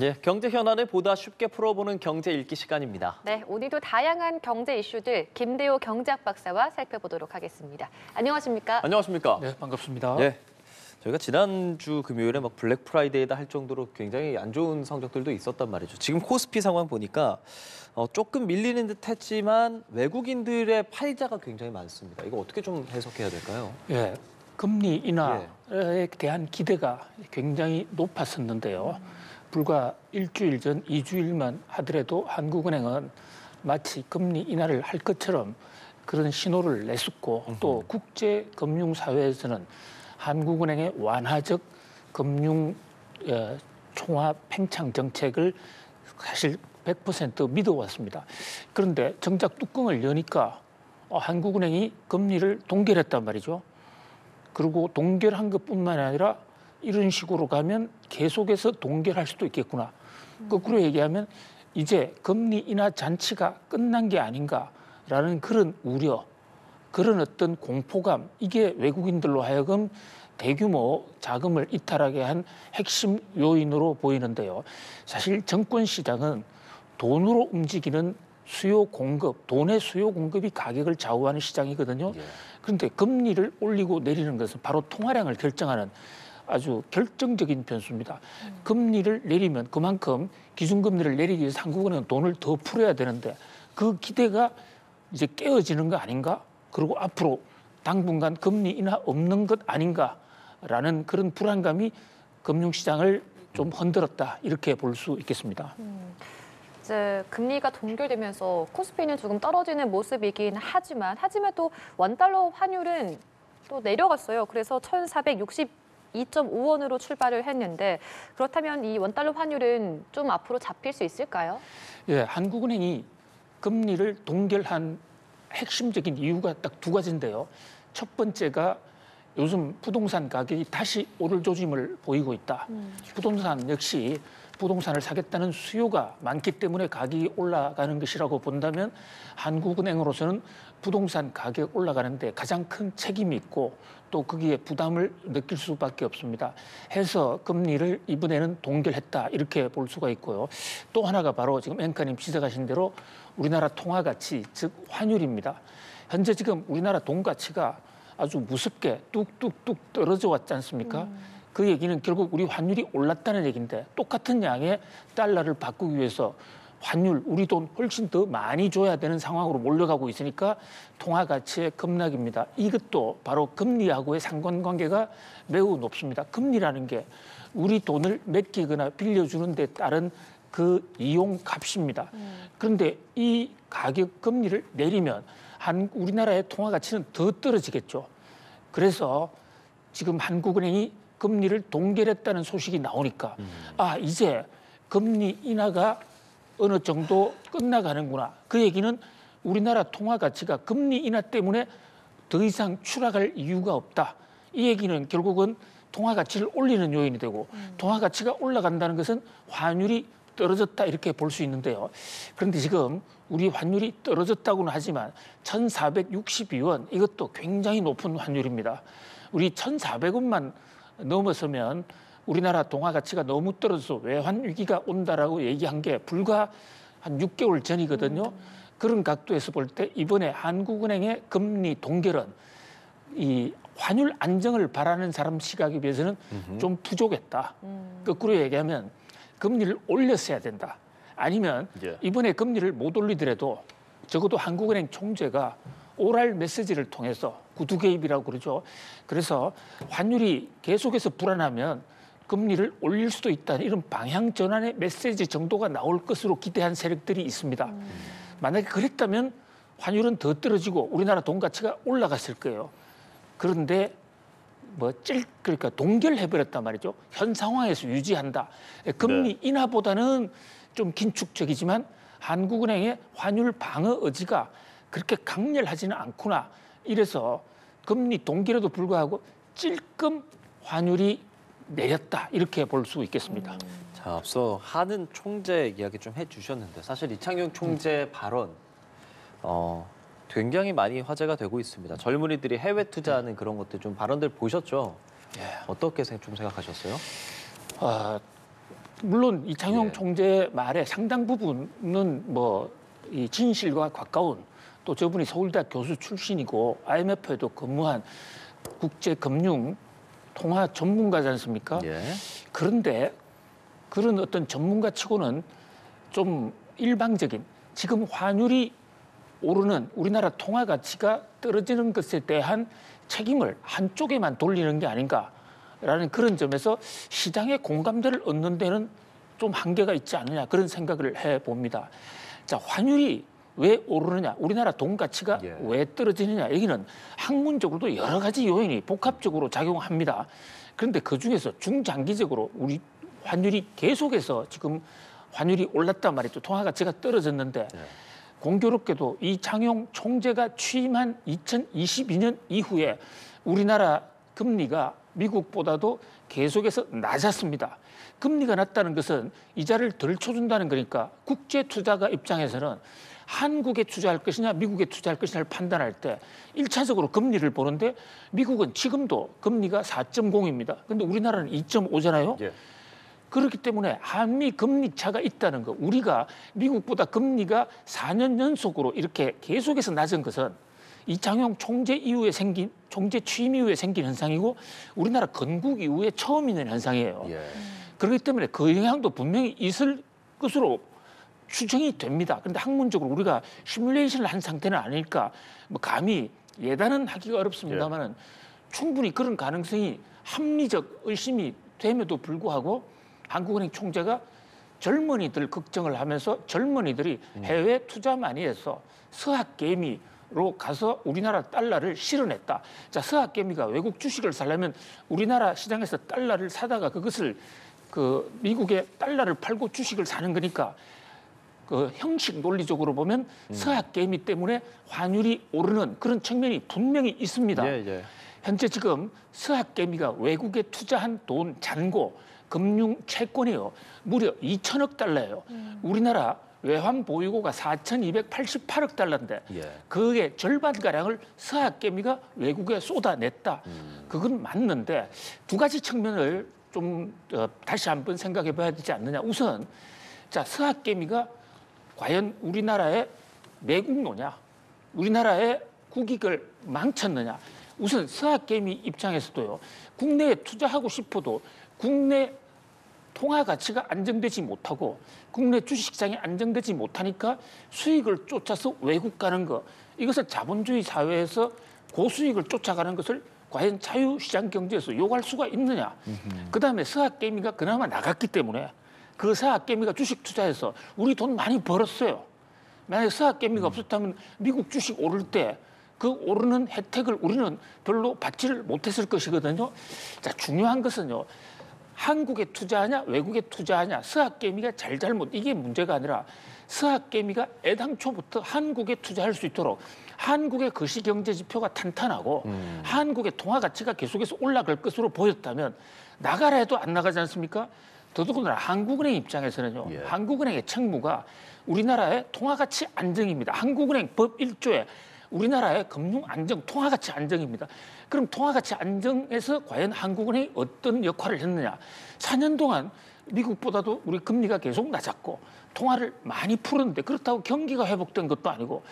예, 경제 현안을 보다 쉽게 풀어보는 경제 읽기 시간입니다. 네, 오늘도 다양한 경제 이슈들 김대호 경제학 박사와 살펴보도록 하겠습니다. 안녕하십니까? 안녕하십니까? 네, 반갑습니다. 예, 저희가 지난주 금요일에 막 블랙 프라이데이다 할 정도로 굉장히 안 좋은 성적들도 있었단 말이죠. 지금 코스피 상황 보니까 조금 밀리는 듯 했지만 외국인들의 팔자가 굉장히 많습니다. 이거 어떻게 좀 해석해야 될까요? 예, 금리 인하에 대한 기대가 굉장히 높았었는데요. 불과 일주일 전, 2주일만 하더라도 한국은행은 마치 금리 인하를 할 것처럼 그런 신호를 냈었고 또 국제금융사회에서는 한국은행의 완화적 금융 총합 팽창 정책을 사실 100% 믿어왔습니다. 그런데 정작 뚜껑을 여니까 한국은행이 금리를 동결했단 말이죠. 그리고 동결한 것뿐만 아니라 이런 식으로 가면 계속해서 동결할 수도 있겠구나. 거꾸로 얘기하면 이제 금리 인하 잔치가 끝난 게 아닌가라는 그런 우려, 그런 어떤 공포감, 이게 외국인들로 하여금 대규모 자금을 이탈하게 한 핵심 요인으로 보이는데요. 사실 정권 시장은 돈으로 움직이는 수요 공급, 돈의 수요 공급이 가격을 좌우하는 시장이거든요. 그런데 금리를 올리고 내리는 것은 바로 통화량을 결정하는 아주 결정적인 변수입니다. 금리를 내리면 그만큼 기준금리를 내리기 위해서 한국은행은 돈을 더 풀어야 되는데 그 기대가 이제 깨어지는 거 아닌가? 그리고 앞으로 당분간 금리 인하 없는 것 아닌가라는 그런 불안감이 금융시장을 좀 흔들었다, 이렇게 볼 수 있겠습니다. 이제 금리가 동결되면서 코스피는 조금 떨어지는 모습이긴 하지만 또 원달러 환율은 또 내려갔어요. 그래서 1,462.5원으로 출발을 했는데 그렇다면 이 원달러 환율은 좀 앞으로 잡힐 수 있을까요? 예, 한국은행이 금리를 동결한 핵심적인 이유가 딱 두 가지인데요. 첫 번째가 요즘 부동산 가격이 다시 오를 조짐을 보이고 있다. 부동산 역시 부동산을 사겠다는 수요가 많기 때문에 가격이 올라가는 것이라고 본다면 한국은행으로서는 부동산 가격 올라가는데 가장 큰 책임이 있고 또 거기에 부담을 느낄 수밖에 없습니다. 해서 금리를 이번에는 동결했다, 이렇게 볼 수가 있고요. 또 하나가 바로 지금 앵커님 지적하신 대로 우리나라 통화 가치, 즉 환율입니다. 현재 지금 우리나라 돈 가치가 아주 무섭게 뚝뚝뚝 떨어져 왔지 않습니까? 그 얘기는 결국 우리 환율이 올랐다는 얘기인데 똑같은 양의 달러를 바꾸기 위해서 환율, 우리 돈 훨씬 더 많이 줘야 되는 상황으로 몰려가고 있으니까 통화 가치의 급락입니다. 이것도 바로 금리하고의 상관관계가 매우 높습니다. 금리라는 게 우리 돈을 맡기거나 빌려주는 데 따른 그 이용 값입니다. 그런데 이 가격 금리를 내리면 우리나라의 통화 가치는 더 떨어지겠죠. 그래서 지금 한국은행이 금리를 동결했다는 소식이 나오니까 이제 금리 인하가 어느 정도 끝나가는구나. 그 얘기는 우리나라 통화 가치가 금리 인하 때문에 더 이상 추락할 이유가 없다. 이 얘기는 결국은 통화 가치를 올리는 요인이 되고 통화 가치가 올라간다는 것은 환율이 떨어졌다, 이렇게 볼 수 있는데요. 그런데 지금 우리 환율이 떨어졌다고는 하지만 1,462원, 이것도 굉장히 높은 환율입니다. 우리 1,400원만 넘어서면 우리나라 통화 가치가 너무 떨어져서 외환 위기가 온다라고 얘기한 게 불과 한 6개월 전이거든요. 그런 각도에서 볼 때 이번에 한국은행의 금리 동결은 이 환율 안정을 바라는 사람 시각에 비해서는 좀 부족했다. 거꾸로 얘기하면 금리를 올렸어야 된다. 아니면 이번에 금리를 못 올리더라도 적어도 한국은행 총재가 오랄 메시지를 통해서 구두 개입이라고 그러죠. 그래서 환율이 계속해서 불안하면 금리를 올릴 수도 있다, 이런 방향 전환의 메시지 정도가 나올 것으로 기대한 세력들이 있습니다. 만약에 그랬다면 환율은 더 떨어지고 우리나라 돈 가치가 올라갔을 거예요. 그런데 그러니까 동결해버렸단 말이죠. 현 상황에서 유지한다. 금리 인하보다는 좀 긴축적이지만 한국은행의 환율 방어 의지가 그렇게 강렬하지는 않구나. 이래서 금리 동결에도 불구하고 찔끔 환율이 내렸다, 이렇게 볼 수 있겠습니다. 자, 앞서 하는 총재 이야기 좀 해주셨는데 사실 이창용 총재 발언 굉장히 많이 화제가 되고 있습니다. 젊은이들이 해외 투자하는 그런 것들 좀 발언들 보셨죠? 어떻게 좀 생각하셨어요? 물론 이창용 예. 총재 말의 상당 부분은 뭐 이 진실과 가까운 또 저분이 서울대학 교수 출신이고 IMF에도 근무한 국제금융 통화 전문가지 않습니까? 예. 그런데 그런 어떤 전문가치고는 좀 일방적인 지금 환율이 오르는 우리나라 통화 가치가 떨어지는 것에 대한 책임을 한쪽에만 돌리는 게 아닌가라는 그런 점에서 시장의 공감대를 얻는 데는 좀 한계가 있지 않느냐 그런 생각을 해봅니다. 자, 환율이 왜 오르느냐, 우리나라 돈 가치가 예. 왜 떨어지느냐 여기는 학문적으로도 여러 가지 요인이 복합적으로 작용합니다. 그런데 그중에서 중장기적으로 우리 환율이 계속해서 지금 환율이 올랐단 말이죠. 통화 가치가 떨어졌는데 예. 공교롭게도 이창용 총재가 취임한 2022년 이후에 우리나라 금리가 미국보다도 계속해서 낮았습니다. 금리가 낮다는 것은 이자를 덜 쳐준다는 거니까 국제 투자가 입장에서는 한국에 투자할 것이냐 미국에 투자할 것이냐를 판단할 때 1차적으로 금리를 보는데 미국은 지금도 금리가 4.0입니다. 근데 우리나라는 2.5잖아요. 예. 그렇기 때문에 한미 금리 차가 있다는 거, 우리가 미국보다 금리가 4년 연속으로 이렇게 계속해서 낮은 것은 이창용 총재 이후에 생긴 총재 취임 이후에 생긴 현상이고 우리나라 건국 이후에 처음 있는 현상이에요. 예. 그렇기 때문에 그 영향도 분명히 있을 것으로 추정이 됩니다. 그런데 학문적으로 우리가 시뮬레이션을 한 상태는 아닐까, 뭐 감히 예단은 하기가 어렵습니다만은 충분히 그런 가능성이 합리적 의심이 됨에도 불구하고 한국은행 총재가 젊은이들 걱정을 하면서 젊은이들이 해외 투자 많이 해서 서학개미로 가서 우리나라 달러를 실어냈다. 자, 서학개미가 외국 주식을 사려면 우리나라 시장에서 달러를 사다가 그것을 그 미국의 달러를 팔고 주식을 사는 거니까 그 형식 논리적으로 보면 서학개미 때문에 환율이 오르는 그런 측면이 분명히 있습니다. 예, 예. 현재 지금 서학개미가 외국에 투자한 돈 잔고 금융 채권이요 무려 2천억 달러예요. 우리나라 외환 보유고가 4,288억 달러인데 예. 그게 절반가량을 서학개미가 외국에 쏟아냈다. 그건 맞는데 두 가지 측면을 좀 다시 한번 생각해 봐야 되지 않느냐. 우선 자, 서학개미가 과연 우리나라의 매국노냐, 우리나라의 국익을 망쳤느냐. 우선 서학개미 입장에서도요, 국내에 투자하고 싶어도 국내 통화 가치가 안정되지 못하고 국내 주식시장이 안정되지 못하니까 수익을 쫓아서 외국 가는 거, 이것은 자본주의 사회에서 고수익을 쫓아가는 것을 과연 자유시장 경제에서 요구할 수가 있느냐. 그다음에 서학개미가 그나마 나갔기 때문에 그 서학개미가 주식 투자해서 우리 돈 많이 벌었어요. 만약에 서학개미가 없었다면 미국 주식 오를 때 그 오르는 혜택을 우리는 별로 받지를 못했을 것이거든요. 자, 중요한 것은요, 한국에 투자하냐 외국에 투자하냐, 서학개미가 잘잘못 이게 문제가 아니라 서학개미가 애당초부터 한국에 투자할 수 있도록 한국의 거시경제지표가 탄탄하고 한국의 통화 가치가 계속해서 올라갈 것으로 보였다면 나가라 해도 안 나가지 않습니까? 더더군다나 한국은행 입장에서는요, 예. 한국은행의 책무가 우리나라의 통화 가치 안정입니다. 한국은행 법 1조에 우리나라의 금융 안정, 통화 가치 안정입니다. 그럼 통화 가치 안정에서 과연 한국은행이 어떤 역할을 했느냐? 4년 동안 미국보다도 우리 금리가 계속 낮았고 통화를 많이 풀었는데 그렇다고 경기가 회복된 것도 아니고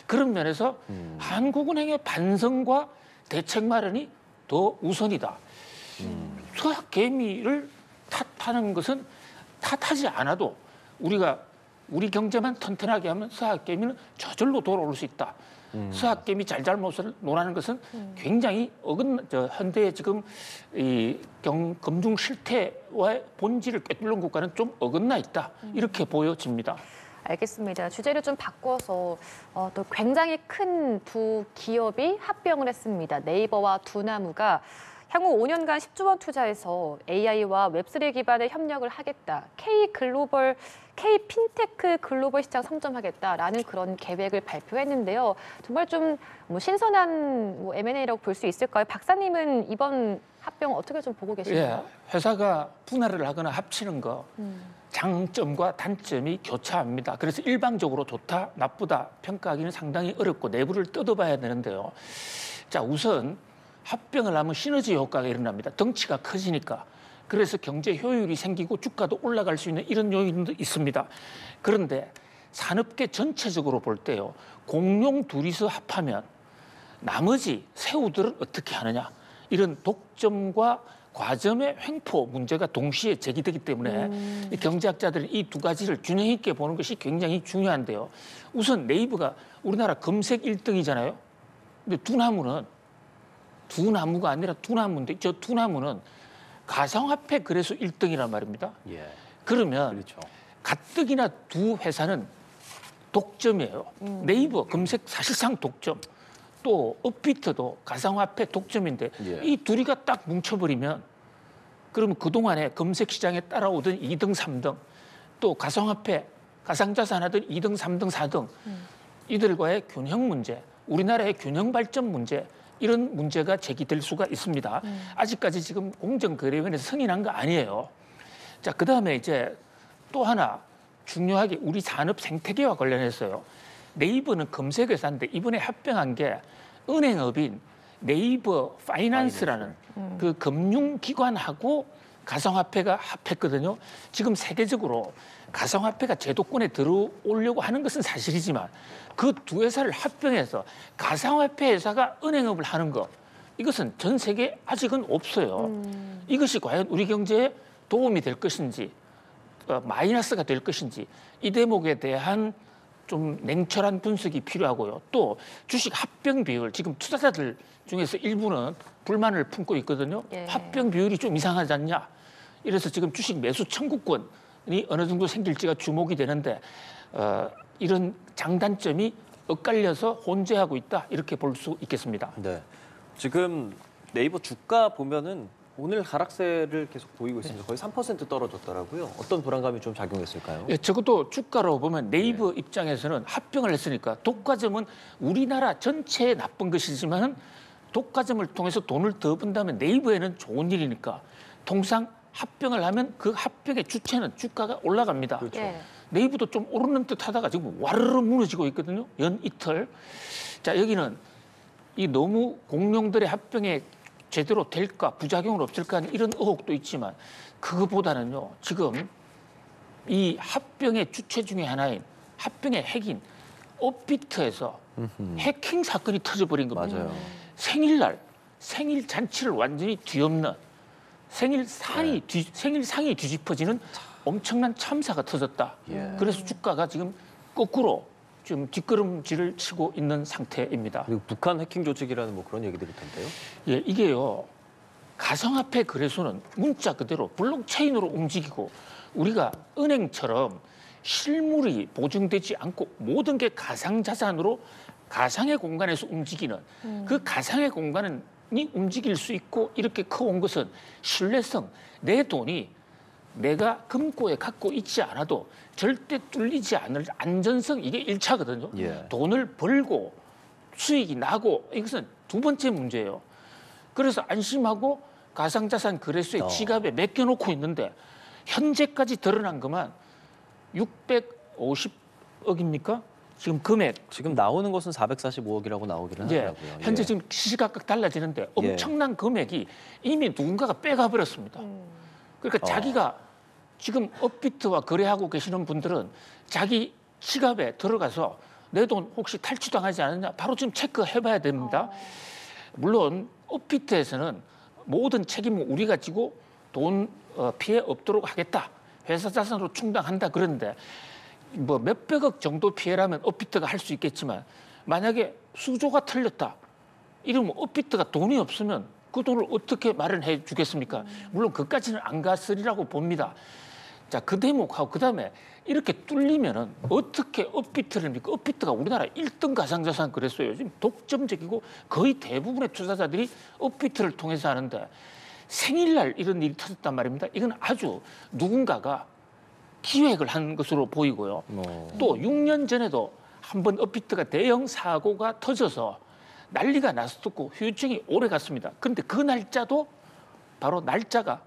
그런 면에서 한국은행의 반성과 대책 마련이 더 우선이다. 서학개미를 탓하는 것은 탓하지 않아도 우리가 우리 경제만 튼튼하게 하면 서학개미는 저절로 돌아올 수 있다. 서학개미 잘잘못을 논하는 것은 굉장히 현대의 지금 이 금융 실태와의 본질을 꿰뚫는 국가는 좀 어긋나 있다. 이렇게 보여집니다. 알겠습니다. 주제를 좀 바꿔서 또 굉장히 큰 두 기업이 합병을 했습니다. 네이버와 두나무가 향후 5년간 10조 원 투자해서 AI와 웹3 기반의 협력을 하겠다. K 핀테크 글로벌 시장 성점하겠다라는 그런 계획을 발표했는데요. 정말 좀 신선한 M&A라고 볼 수 있을까요? 박사님은 이번 합병 어떻게 좀 보고 계신가요? 예, 회사가 분할을 하거나 합치는 거 장점과 단점이 교차합니다. 그래서 일방적으로 좋다, 나쁘다 평가하기는 상당히 어렵고 내부를 뜯어봐야 되는데요. 자, 우선 합병을 하면 시너지 효과가 일어납니다. 덩치가 커지니까 그래서 경제 효율이 생기고 주가도 올라갈 수 있는 이런 요인도 있습니다. 그런데 산업계 전체적으로 볼 때요. 공룡 둘이서 합하면 나머지 새우들은 어떻게 하느냐. 이런 독점과 과점의 횡포 문제가 동시에 제기되기 때문에 이 경제학자들은 이 두 가지를 균형 있게 보는 것이 굉장히 중요한데요. 우선 네이버가 우리나라 검색 1등이잖아요. 근데 두나무는 두나무가 아니라 두나무인데 저 두나무는 가상화폐 거래소 1등이란 말입니다. 예. 그러면 그렇죠. 가뜩이나 두 회사는 독점이에요. 네이버 검색 사실상 독점. 또 업비트도 가상화폐 독점인데 예. 이 둘이가 딱 뭉쳐버리면 그러면 그동안에 검색 시장에 따라오던 2등, 3등 또 가상화폐, 가상자산 하던 2등, 3등, 4등 이들과의 균형 문제, 우리나라의 균형 발전 문제 이런 문제가 제기될 수가 있습니다. 아직까지 지금 공정거래위원회에서 승인한 거 아니에요. 자, 그다음에 이제 또 하나 중요하게 우리 산업 생태계와 관련해서요. 네이버는 검색회사인데 이번에 합병한 게 은행업인 네이버 파이낸스라는 그 금융기관하고 가상화폐가 합했거든요. 지금 세계적으로 가상화폐가 제도권에 들어오려고 하는 것은 사실이지만 그 두 회사를 합병해서 가상화폐 회사가 은행업을 하는 거 이것은 전 세계에 아직은 없어요. 이것이 과연 우리 경제에 도움이 될 것인지 마이너스가 될 것인지 이 대목에 대한 좀 냉철한 분석이 필요하고요. 또 주식 합병 비율 지금 투자자들 중에서 일부는 불만을 품고 있거든요. 예. 합병 비율이 좀 이상하지 않냐. 이래서 지금 주식 매수 청구권이 어느 정도 생길지가 주목이 되는데 이런 장단점이 엇갈려서 혼재하고 있다 이렇게 볼 수 있겠습니다. 네. 지금 네이버 주가 보면은 오늘 하락세를 계속 보이고 있습니다. 거의 3% 떨어졌더라고요. 어떤 불안감이 좀 작용했을까요? 예, 적어도 주가로 보면 네이버 입장에서는 합병을 했으니까 독과점은 우리나라 전체에 나쁜 것이지만 독과점을 통해서 돈을 더 번다면 네이버에는 좋은 일이니까 통상 합병을 하면 그 합병의 주체는 주가가 올라갑니다. 그렇죠. 예. 네이버도 좀 오르는 듯 하다가 지금 와르르 무너지고 있거든요. 연 이틀. 자, 여기는 이 너무 공룡들의 합병에 제대로 될까 부작용은 없을까 하는 이런 의혹도 있지만 그거보다는요. 지금 이 합병의 주체 중에 하나인 합병의 핵인 업비트에서 해킹 사건이 터져버린 겁니다. 맞아요. 생일 잔치를 완전히 뒤엎는 생일상이 뒤집어지는 엄청난 참사가 터졌다. 예. 그래서 주가가 지금 거꾸로 좀 뒷걸음질을 치고 있는 상태입니다. 그리고 북한 해킹 조직이라는 뭐 그런 얘기들이 있던데요. 예, 이게요. 가상화폐 거래소는 문자 그대로 블록체인으로 움직이고 우리가 은행처럼 실물이 보증되지 않고 모든 게 가상자산으로 가상의 공간에서 움직이는 그 가상의 공간이 움직일 수 있고 이렇게 커온 것은 신뢰성, 내 돈이 내가 금고에 갖고 있지 않아도 절대 뚫리지 않을 안전성 이게 1차거든요. 예. 돈을 벌고 수익이 나고 이것은 두 번째 문제예요. 그래서 안심하고 가상자산 거래소에 지갑에 맡겨놓고 있는데 현재까지 드러난 것만 650억입니까? 지금 금액. 지금 나오는 것은 445억이라고 나오기는 예, 하더라고요. 현재 예. 지금 시시각각 달라지는데 엄청난 금액이 이미 누군가가 빼가 버렸습니다. 그러니까 자기가 지금 업비트와 거래하고 계시는 분들은 자기 지갑에 들어가서 내 돈 혹시 탈취당하지 않았냐 바로 지금 체크해봐야 됩니다. 물론 업비트에서는 모든 책임은 우리가 지고 돈 피해 없도록 하겠다. 회사 자산으로 충당한다 그러는데 뭐 몇백억 정도 피해라면 업비트가 할 수 있겠지만 만약에 수조가 틀렸다. 이러면 업비트가 돈이 없으면 그 돈을 어떻게 마련해 주겠습니까? 물론 그까지는 안 갔으리라고 봅니다. 자, 그 대목하고 그다음에 이렇게 뚫리면은 어떻게 업비트를 합니까? 업비트가 우리나라 1등 가상자산 거래소예요. 지금 독점적이고 거의 대부분의 투자자들이 업비트를 통해서 하는데 생일날 이런 일이 터졌단 말입니다. 이건 아주 누군가가 기획을 한 것으로 보이고요. 또 6년 전에도 한번 업비트가 대형 사고가 터져서 난리가 났었고 후유증이 오래 갔습니다. 그런데 그 날짜도 바로 날짜가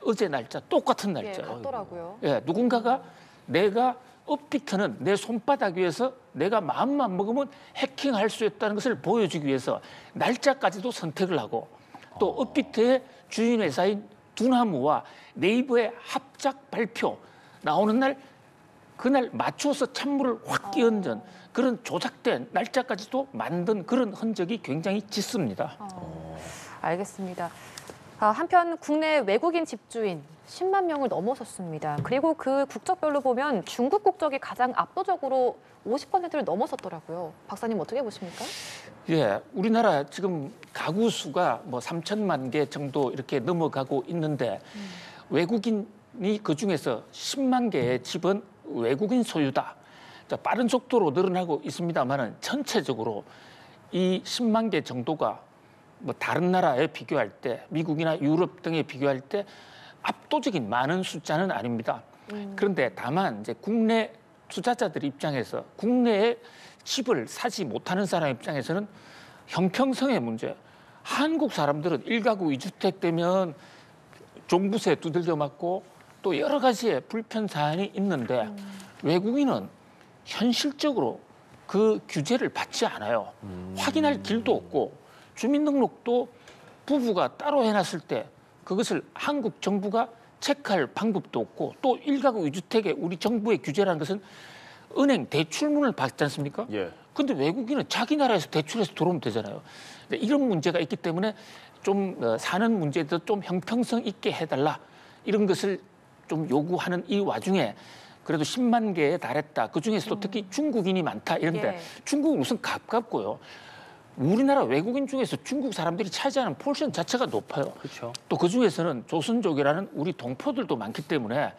어제 날짜 똑같은 예, 날짜예요. 같더라고요. 예, 누군가가 내가 업비트는 내 손바닥 위에서 내가 마음만 먹으면 해킹할 수 있다는 것을 보여주기 위해서 날짜까지도 선택을 하고 또 업비트의 주인 회사인 두나무와 네이버의 합작 발표 나오는 날 그날 맞춰서 찬물을 확 끼얹은 그런 조작된 날짜까지도 만든 그런 흔적이 굉장히 짙습니다. 알겠습니다. 한편 국내 외국인 집주인 10만 명을 넘어섰습니다. 그리고 그 국적별로 보면 중국 국적이 가장 압도적으로 50%를 넘어섰더라고요. 박사님 어떻게 보십니까? 예, 우리나라 지금 가구 수가 뭐 3천만 개 정도 이렇게 넘어가고 있는데 외국인이 그 중에서 10만 개의 집은 외국인 소유다. 자, 빠른 속도로 늘어나고 있습니다만은 전체적으로 이 10만 개 정도가 뭐 다른 나라에 비교할 때 미국이나 유럽 등에 비교할 때 압도적인 많은 숫자는 아닙니다. 그런데 다만 이제 국내 투자자들 입장에서 국내에 집을 사지 못하는 사람 입장에서는 형평성의 문제. 한국 사람들은 1가구 2주택 되면 종부세 두들겨 맞고 또 여러 가지의 불편 사안이 있는데 외국인은 현실적으로 그 규제를 받지 않아요. 확인할 길도 없고 주민등록도 부부가 따로 해놨을 때 그것을 한국 정부가 체크할 방법도 없고 또 1가구 2주택의 우리 정부의 규제라는 것은 은행 대출문을 받지 않습니까? 예. 근데 외국인은 자기 나라에서 대출해서 들어오면 되잖아요. 이런 문제가 있기 때문에 좀 사는 문제에도 좀 형평성 있게 해달라 이런 것을 좀 요구하는 이 와중에 그래도 10만 개에 달했다. 그중에서도 특히 중국인이 많다 이런데 예. 중국은 우선 가깝고요. 우리나라 외국인 중에서 중국 사람들이 차지하는 포션 자체가 높아요. 그렇죠. 또 그중에서는 조선족이라는 우리 동포들도 많기 때문에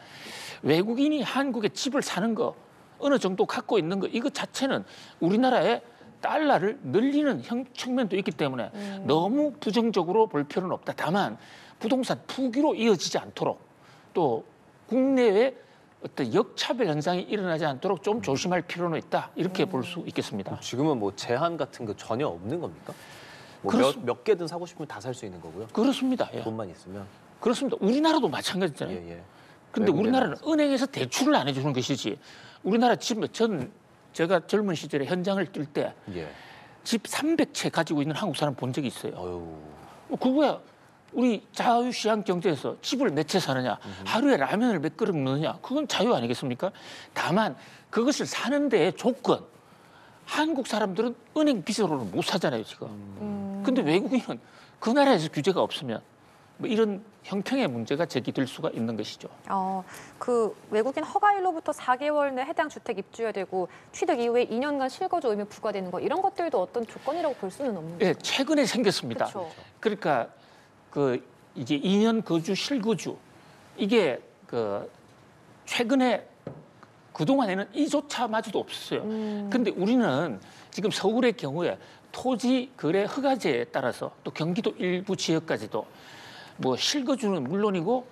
외국인이 한국에 집을 사는 거 어느 정도 갖고 있는 거 이거 자체는 우리나라의 달러를 늘리는 측면도 있기 때문에 너무 부정적으로 볼 필요는 없다. 다만 부동산 투기로 이어지지 않도록 또 국내외 어떤 역차별 현상이 일어나지 않도록 좀 조심할 필요는 있다. 이렇게 볼 수 있겠습니다. 지금은 뭐 제한 같은 거 전혀 없는 겁니까? 뭐 몇 개든 사고 싶으면 다 살 수 있는 거고요. 그렇습니다. 예. 돈만 있으면. 그렇습니다. 우리나라도 마찬가지잖아요. 예, 예. 그런데 외국에 우리나라는 나가서. 은행에서 대출을 안 해주는 것이지. 우리나라 집, 제가 젊은 시절에 현장을 뛸 때 집 예. 300채 가지고 있는 한국 사람 본 적이 있어요. 어휴. 그거야. 우리 자유시장 경제에서 집을 몇 채 사느냐, 하루에 라면을 몇 그릇 먹느냐, 그건 자유 아니겠습니까? 다만 그것을 사는 데의 조건, 한국 사람들은 은행 빚으로는 못 사잖아요, 지금. 근데 외국인은 그 나라에서 규제가 없으면 뭐 이런 형평의 문제가 제기될 수가 있는 것이죠. 그 외국인 허가일로부터 4개월 내 해당 주택 입주해야 되고 취득 이후에 2년간 실거주 의무 부과되는 거 이런 것들도 어떤 조건이라고 볼 수는 없는 거죠. 예, 최근에 생겼습니다. 그쵸. 그러니까 이제 2년 거주 실거주 이게 최근에 그동안에는 이조차마저도 없었어요. 근데 우리는 지금 서울의 경우에 토지 거래 허가제에 따라서 또 경기도 일부 지역까지도 뭐 실거주는 물론이고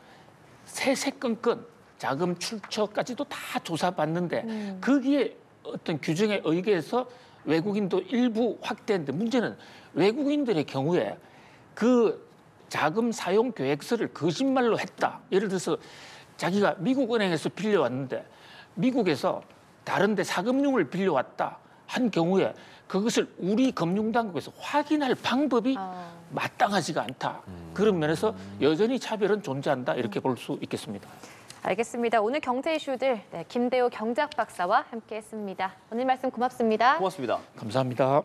세세건건 자금 출처까지도 다 조사받는데 거기에 어떤 규정에 의거해서 외국인도 일부 확대했는데 문제는 외국인들의 경우에 그 자금 사용 계획서를 거짓말로 했다. 예를 들어서 자기가 미국 은행에서 빌려왔는데 미국에서 다른 데 사금융을 빌려왔다 한 경우에 그것을 우리 금융당국에서 확인할 방법이 마땅하지가 않다. 그런 면에서 여전히 차별은 존재한다. 이렇게 볼 수 있겠습니다. 알겠습니다. 오늘 경제 이슈들 김대호 경제학 박사와 함께했습니다. 오늘 말씀 고맙습니다. 고맙습니다. 감사합니다.